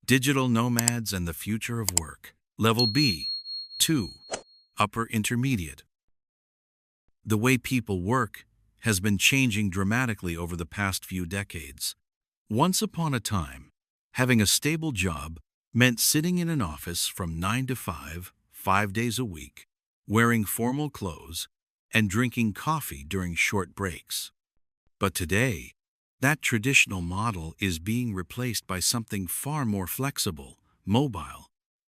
Digital Nomads and the Future of Work. Level B. 2. Upper Intermediate. The way people work has been changing dramatically over the past few decades. Once upon a time, having a stable job meant sitting in an office from 9 to 5, 5 days a week, wearing formal clothes, and drinking coffee during short breaks. But today, that traditional model is being replaced by something far more flexible, mobile,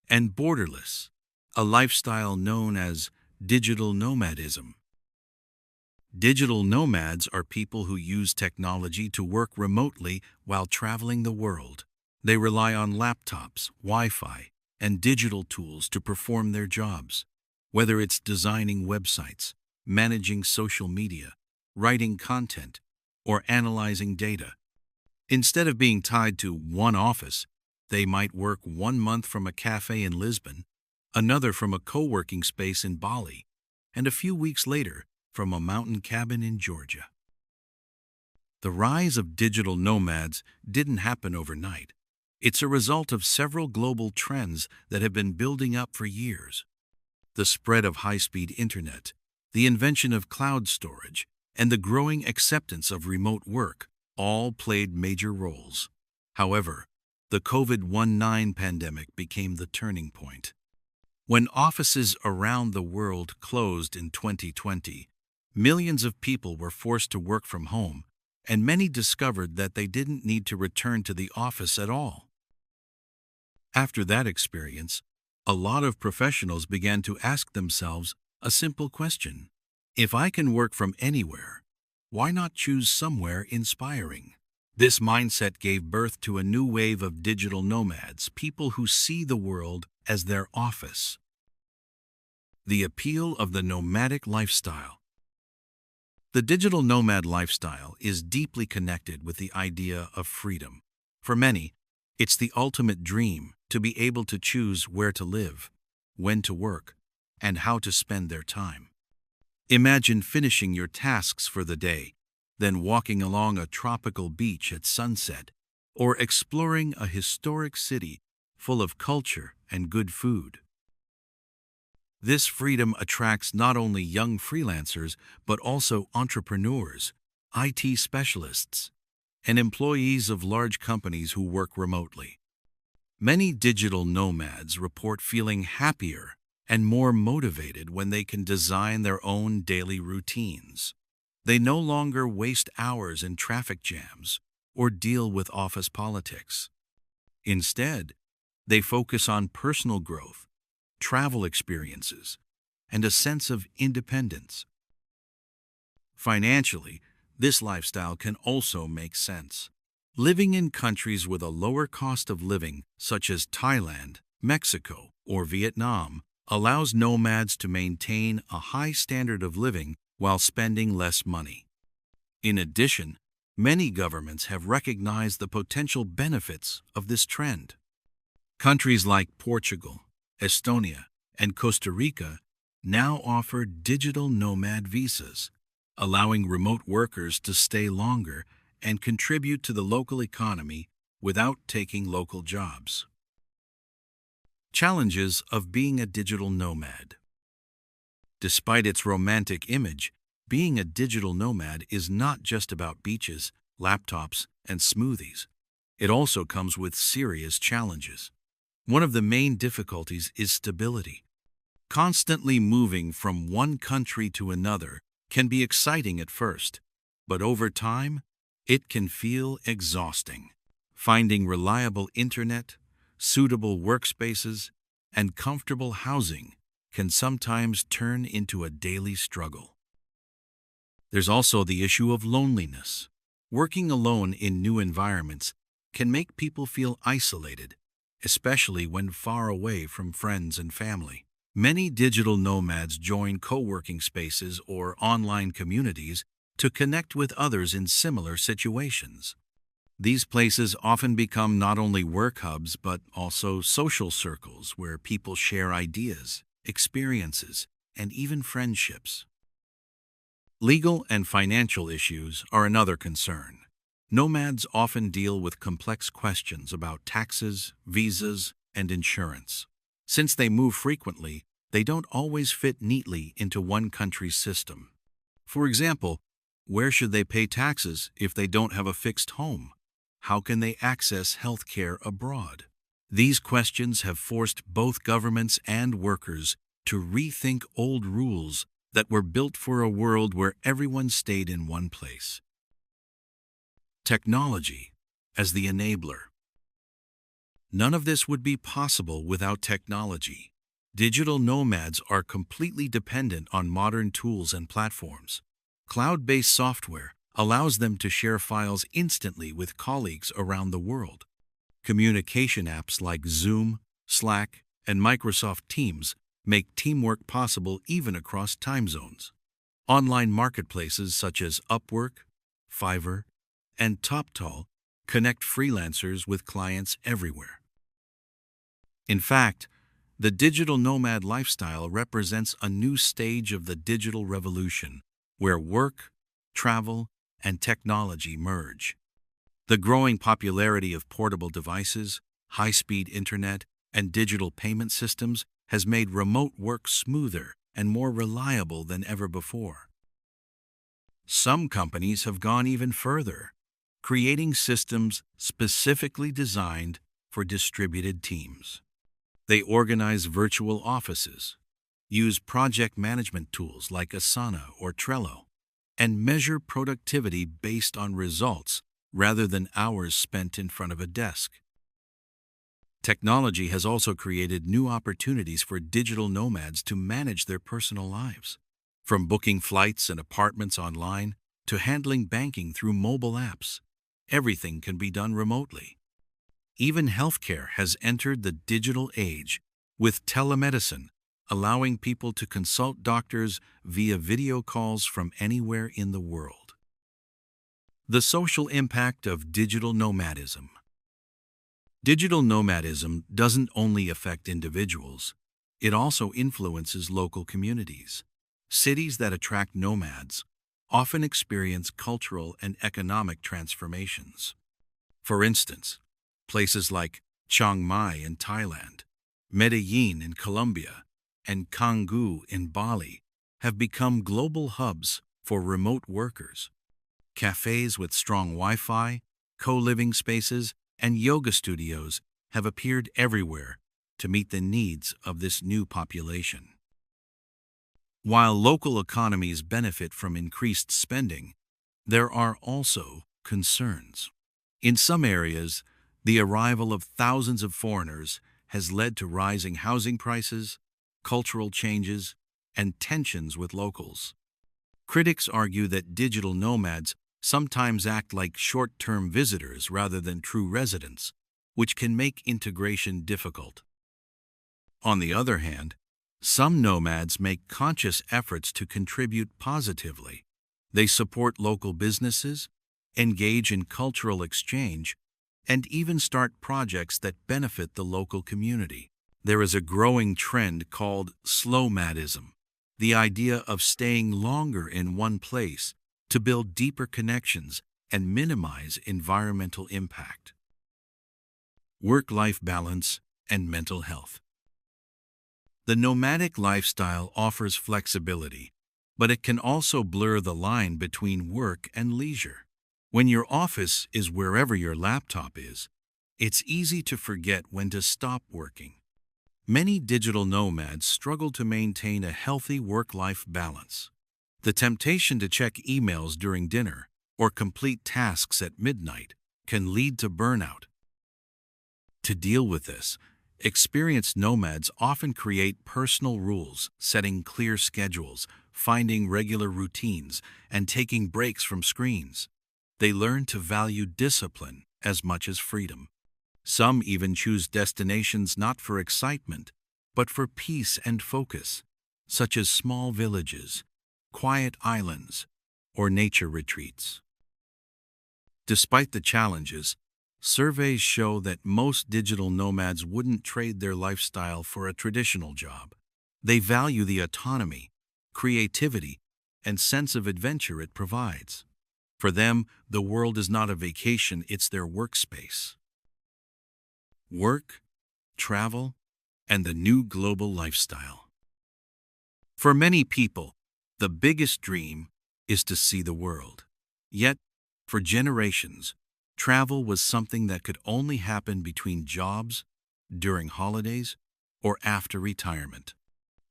and borderless, a lifestyle known as digital nomadism. Digital nomads are people who use technology to work remotely while traveling the world. They rely on laptops, Wi-Fi, and digital tools to perform their jobs, whether it's designing websites, managing social media, writing content, or analyzing data. Instead of being tied to one office, they might work 1 month from a cafe in Lisbon, another from a coworking space in Bali, and a few weeks later from a mountain cabin in Georgia. The rise of digital nomads didn't happen overnight. It's a result of several global trends that have been building up for years. The spread of high-speed internet, the invention of cloud storage, and the growing acceptance of remote work all played major roles. However, the COVID-19 pandemic became the turning point. When offices around the world closed in 2020, millions of people were forced to work from home, and many discovered that they didn't need to return to the office at all. After that experience, a lot of professionals began to ask themselves a simple question: if I can work from anywhere, why not choose somewhere inspiring? This mindset gave birth to a new wave of digital nomads, people who see the world as their office. The appeal of the nomadic lifestyle. The digital nomad lifestyle is deeply connected with the idea of freedom. For many, it's the ultimate dream to be able to choose where to live, when to work, and how to spend their time. Imagine finishing your tasks for the day, then walking along a tropical beach at sunset, or exploring a historic city full of culture and good food. This freedom attracts not only young freelancers, but also entrepreneurs, IT specialists, and employees of large companies who work remotely. Many digital nomads report feeling happier and more motivated when they can design their own daily routines. They no longer waste hours in traffic jams or deal with office politics. Instead, they focus on personal growth, travel experiences, and a sense of independence. Financially, this lifestyle can also make sense. Living in countries with a lower cost of living, such as Thailand, Mexico, or Vietnam, allows nomads to maintain a high standard of living while spending less money. In addition, many governments have recognized the potential benefits of this trend. Countries like Portugal, Estonia, and Costa Rica now offer digital nomad visas, allowing remote workers to stay longer and contribute to the local economy without taking local jobs. Challenges of being a digital nomad. Despite its romantic image, being a digital nomad is not just about beaches, laptops, and smoothies. It also comes with serious challenges. One of the main difficulties is stability. Constantly moving from one country to another can be exciting at first, but over time, it can feel exhausting. Finding reliable internet, suitable workspaces, and comfortable housing can sometimes turn into a daily struggle. There's also the issue of loneliness. Working alone in new environments can make people feel isolated, especially when far away from friends and family. Many digital nomads join co-working spaces or online communities to connect with others in similar situations. These places often become not only work hubs but also social circles where people share ideas, experiences, and even friendships. Legal and financial issues are another concern. Nomads often deal with complex questions about taxes, visas, and insurance. Since they move frequently, they don't always fit neatly into one country's system. For example, where should they pay taxes if they don't have a fixed home? How can they access health care abroad? These questions have forced both governments and workers to rethink old rules that were built for a world where everyone stayed in one place. Technology as the enabler. None of this would be possible without technology. Digital nomads are completely dependent on modern tools and platforms. Cloud-based software allows them to share files instantly with colleagues around the world. Communication apps like Zoom, Slack, and Microsoft Teams make teamwork possible even across time zones. Online marketplaces such as Upwork, Fiverr, and TopTal connect freelancers with clients everywhere. In fact, the digital nomad lifestyle represents a new stage of the digital revolution, where work, travel, and technology merge. The growing popularity of portable devices, high-speed internet, and digital payment systems has made remote work smoother and more reliable than ever before. Some companies have gone even further, creating systems specifically designed for distributed teams. They organize virtual offices, use project management tools like Asana or Trello, and measure productivity based on results rather than hours spent in front of a desk. Technology has also created new opportunities for digital nomads to manage their personal lives. From booking flights and apartments online to handling banking through mobile apps, everything can be done remotely. Even healthcare has entered the digital age, with telemedicine allowing people to consult doctors via video calls from anywhere in the world. The social impact of digital nomadism. Digital nomadism doesn't only affect individuals, it also influences local communities. Cities that attract nomads often experience cultural and economic transformations. For instance, places like Chiang Mai in Thailand, Medellin in Colombia, and Canggu in Bali have become global hubs for remote workers. Cafes with strong Wi-Fi, co-living spaces, and yoga studios have appeared everywhere to meet the needs of this new population. While local economies benefit from increased spending, there are also concerns. In some areas, the arrival of thousands of foreigners has led to rising housing prices, cultural changes, and tensions with locals. Critics argue that digital nomads sometimes act like short-term visitors rather than true residents, which can make integration difficult. On the other hand, some nomads make conscious efforts to contribute positively. They support local businesses, engage in cultural exchange, and even start projects that benefit the local community. There is a growing trend called slow-madism, the idea of staying longer in one place to build deeper connections and minimize environmental impact. Work-life balance and mental health. The nomadic lifestyle offers flexibility, but it can also blur the line between work and leisure. When your office is wherever your laptop is, it's easy to forget when to stop working. Many digital nomads struggle to maintain a healthy work-life balance. The temptation to check emails during dinner or complete tasks at midnight can lead to burnout. To deal with this, experienced nomads often create personal rules, setting clear schedules, finding regular routines, and taking breaks from screens. They learn to value discipline as much as freedom. Some even choose destinations not for excitement, but for peace and focus, such as small villages, quiet islands, or nature retreats. Despite the challenges, surveys show that most digital nomads wouldn't trade their lifestyle for a traditional job. They value the autonomy, creativity, and sense of adventure it provides. For them, the world is not a vacation, it's their workspace. Work, travel, and the new global lifestyle. For many people, the biggest dream is to see the world. Yet, for generations, travel was something that could only happen between jobs, during holidays, or after retirement.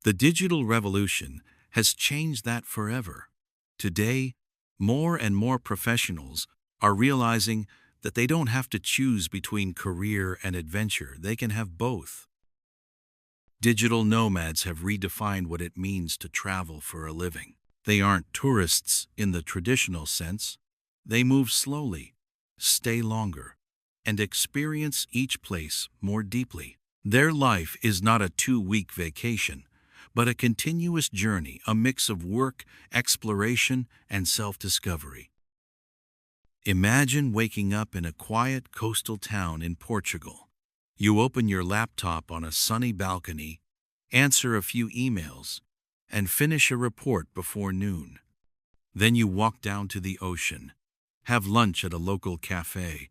The digital revolution has changed that forever. Today, more and more professionals are realizing that they don't have to choose between career and adventure. They can have both. Digital nomads have redefined what it means to travel for a living. They aren't tourists in the traditional sense. They move slowly, stay longer, and experience each place more deeply. Their life is not a 2-week vacation, but a continuous journey, a mix of work, exploration, and self-discovery. Imagine waking up in a quiet coastal town in Portugal. You open your laptop on a sunny balcony, answer a few emails, and finish a report before noon. Then you walk down to the ocean, have lunch at a local cafe,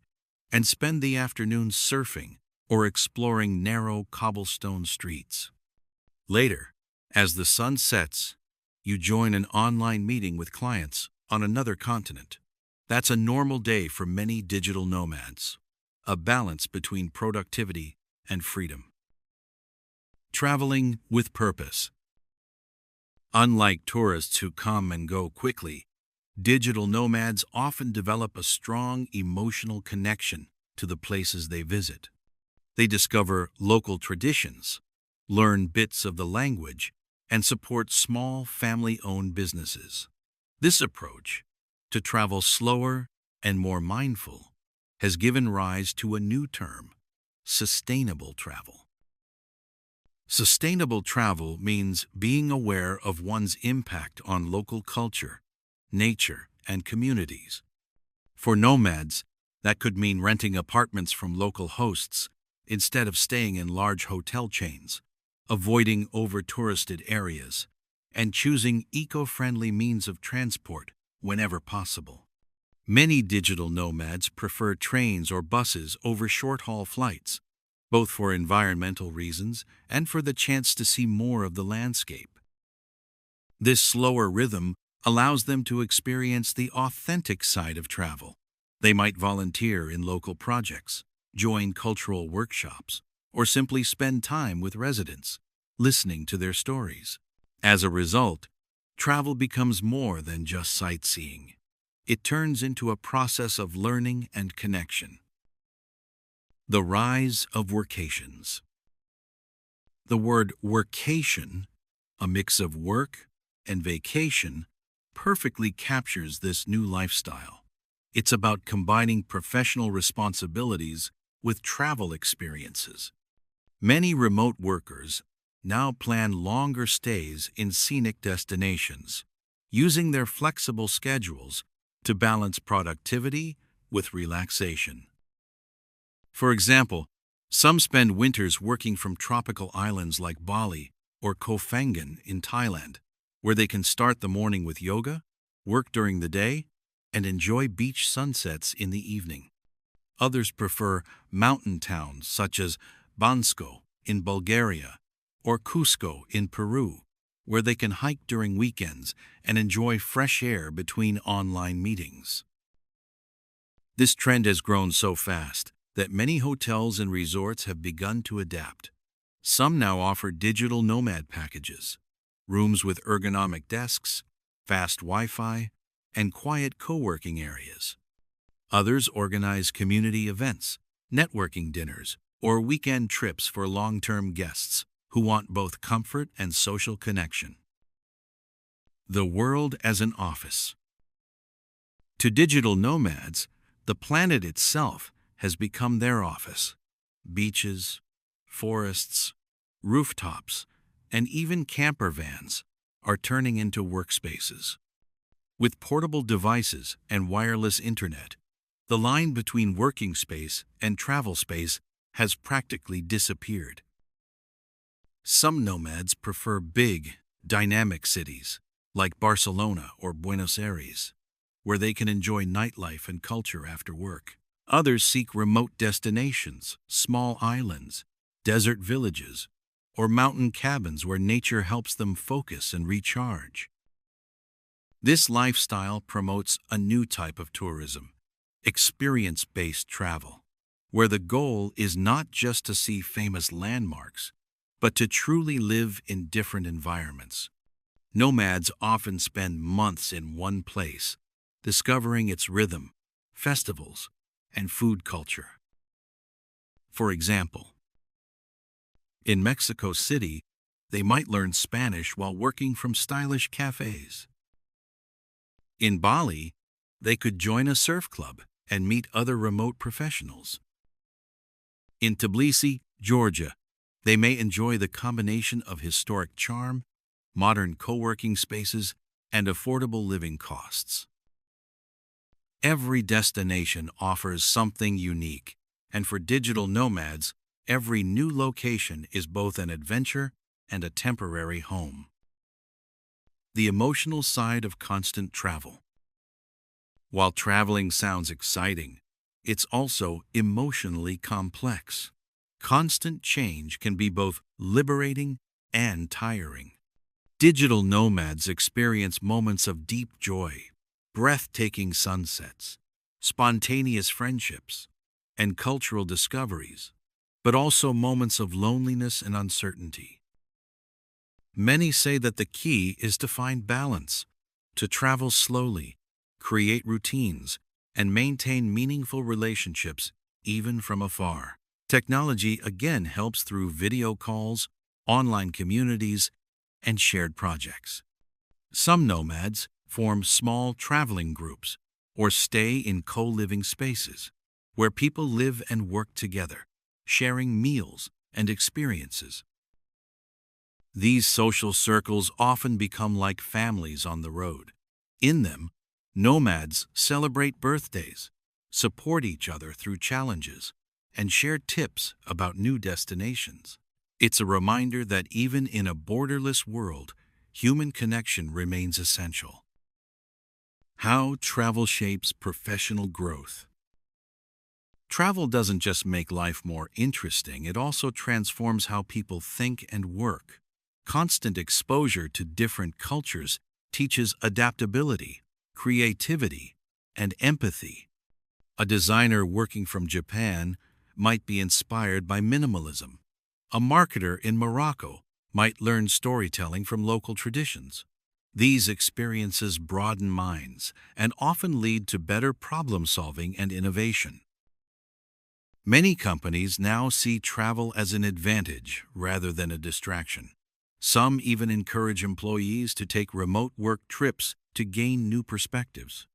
and spend the afternoon surfing or exploring narrow cobblestone streets. Later, as the sun sets, you join an online meeting with clients on another continent. That's a normal day for many digital nomads, a balance between productivity and freedom. Traveling with purpose. Unlike tourists who come and go quickly, digital nomads often develop a strong emotional connection to the places they visit. They discover local traditions, learn bits of the language, and support small family-owned businesses. This approach, to travel slower and more mindful, has given rise to a new term, sustainable travel. Sustainable travel means being aware of one's impact on local culture, nature, and communities. For nomads, that could mean renting apartments from local hosts instead of staying in large hotel chains, avoiding over-touristed areas, and choosing eco-friendly means of transport whenever possible. Many digital nomads prefer trains or buses over short-haul flights, both for environmental reasons and for the chance to see more of the landscape. This slower rhythm allows them to experience the authentic side of travel. They might volunteer in local projects, join cultural workshops, or simply spend time with residents, listening to their stories. As a result, travel becomes more than just sightseeing. It turns into a process of learning and connection. The rise of workations. The word workation, a mix of work and vacation, perfectly captures this new lifestyle. It's about combining professional responsibilities with travel experiences. Many remote workers now plan longer stays in scenic destinations, using their flexible schedules to balance productivity with relaxation. For example, some spend winters working from tropical islands like Bali or Koh Phangan in Thailand, where they can start the morning with yoga, work during the day, and enjoy beach sunsets in the evening. Others prefer mountain towns such as Bansko in Bulgaria or Cusco in Peru, where they can hike during weekends and enjoy fresh air between online meetings. This trend has grown so fast that many hotels and resorts have begun to adapt. Some now offer digital nomad packages, rooms with ergonomic desks, fast Wi-Fi, and quiet co-working areas. Others organize community events, networking dinners, or weekend trips for long-term guests who want both comfort and social connection. The world as an office. To digital nomads, the planet itself has become their office. Beaches, forests, rooftops, and even camper vans are turning into workspaces. With portable devices and wireless internet, the line between working space and travel space has practically disappeared. Some nomads prefer big, dynamic cities like Barcelona or Buenos Aires, where they can enjoy nightlife and culture after work. Others seek remote destinations, small islands, desert villages, or mountain cabins where nature helps them focus and recharge. This lifestyle promotes a new type of tourism, experience-based travel, where the goal is not just to see famous landmarks, but to truly live in different environments. Nomads often spend months in one place, discovering its rhythm, festivals, and food culture. For example, in Mexico City, they might learn Spanish while working from stylish cafes. In Bali, they could join a surf club and meet other remote professionals. In Tbilisi, Georgia, they may enjoy the combination of historic charm, modern co-working spaces, and affordable living costs. Every destination offers something unique, and for digital nomads, every new location is both an adventure and a temporary home. The emotional side of constant travel. While traveling sounds exciting, it's also emotionally complex. Constant change can be both liberating and tiring. Digital nomads experience moments of deep joy, breathtaking sunsets, spontaneous friendships, and cultural discoveries, but also moments of loneliness and uncertainty. Many say that the key is to find balance, to travel slowly, create routines, and maintain meaningful relationships even from afar. Technology again helps through video calls, online communities, and shared projects. Some nomads form small traveling groups or stay in co-living spaces where people live and work together, sharing meals and experiences. These social circles often become like families on the road. In them, nomads celebrate birthdays, support each other through challenges, and share tips about new destinations. It's a reminder that even in a borderless world, human connection remains essential. How travel shapes professional growth. Travel doesn't just make life more interesting, it also transforms how people think and work. Constant exposure to different cultures teaches adaptability, creativity, and empathy. A designer working from Japan might be inspired by minimalism. A marketer in Morocco might learn storytelling from local traditions. These experiences broaden minds and often lead to better problem-solving and innovation. Many companies now see travel as an advantage rather than a distraction. Some even encourage employees to take remote work trips to gain new perspectives.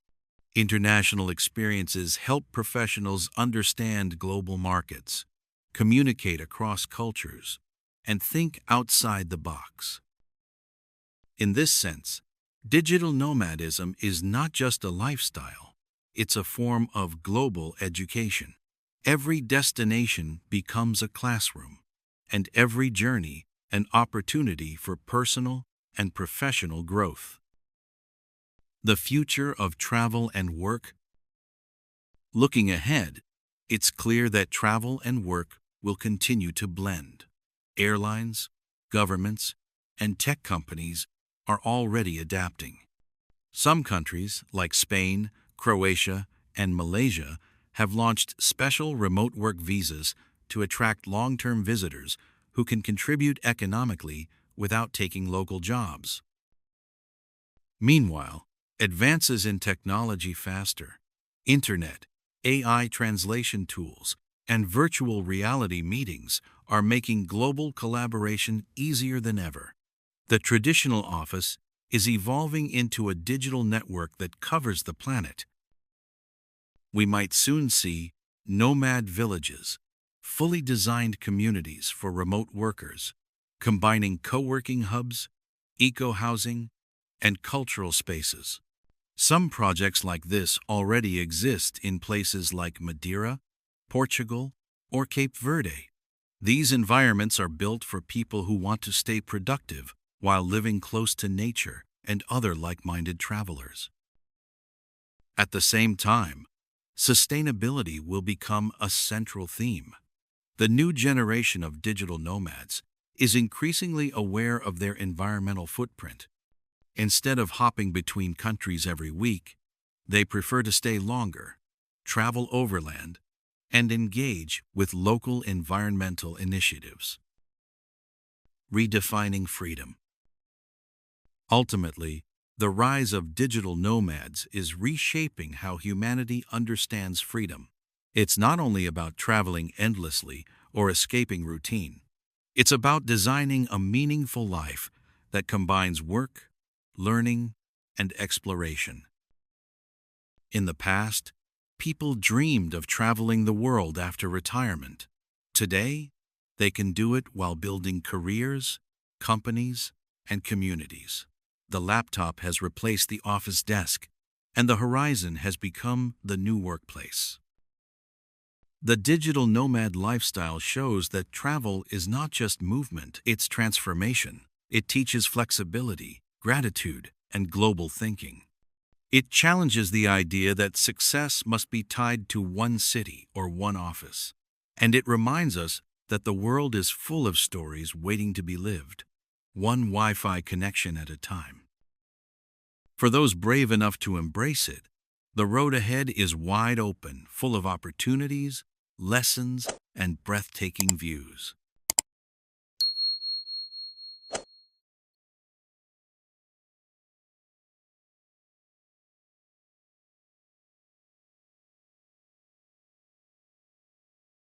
International experiences help professionals understand global markets, communicate across cultures, and think outside the box. In this sense, digital nomadism is not just a lifestyle, it's a form of global education. Every destination becomes a classroom, and every journey an opportunity for personal and professional growth. The future of travel and work. Looking ahead, it's clear that travel and work will continue to blend. Airlines, governments, and tech companies are already adapting. Some countries, like Spain, Croatia, and Malaysia, have launched special remote work visas to attract long-term visitors who can contribute economically without taking local jobs. Meanwhile, advances in technology faster, internet, AI translation tools, and virtual reality meetings are making global collaboration easier than ever. The traditional office is evolving into a digital network that covers the planet. We might soon see nomad villages, fully designed communities for remote workers, combining co-working hubs, eco-housing, and cultural spaces. Some projects like this already exist in places like Madeira, Portugal, or Cape Verde. These environments are built for people who want to stay productive while living close to nature and other like-minded travelers. At the same time, sustainability will become a central theme. The new generation of digital nomads is increasingly aware of their environmental footprint. Instead of hopping between countries every week, they prefer to stay longer, travel overland, and engage with local environmental initiatives. Redefining freedom. Ultimately, the rise of digital nomads is reshaping how humanity understands freedom. It's not only about traveling endlessly or escaping routine. It's about designing a meaningful life that combines work, learning, and exploration. In the past, people dreamed of traveling the world after retirement. Today, they can do it while building careers, companies, and communities. The laptop has replaced the office desk, and the horizon has become the new workplace. The digital nomad lifestyle shows that travel is not just movement, it's transformation. It teaches flexibility, gratitude, and global thinking. It challenges the idea that success must be tied to one city or one office. And it reminds us that the world is full of stories waiting to be lived, one Wi-Fi connection at a time. For those brave enough to embrace it, the road ahead is wide open, full of opportunities, lessons, and breathtaking views.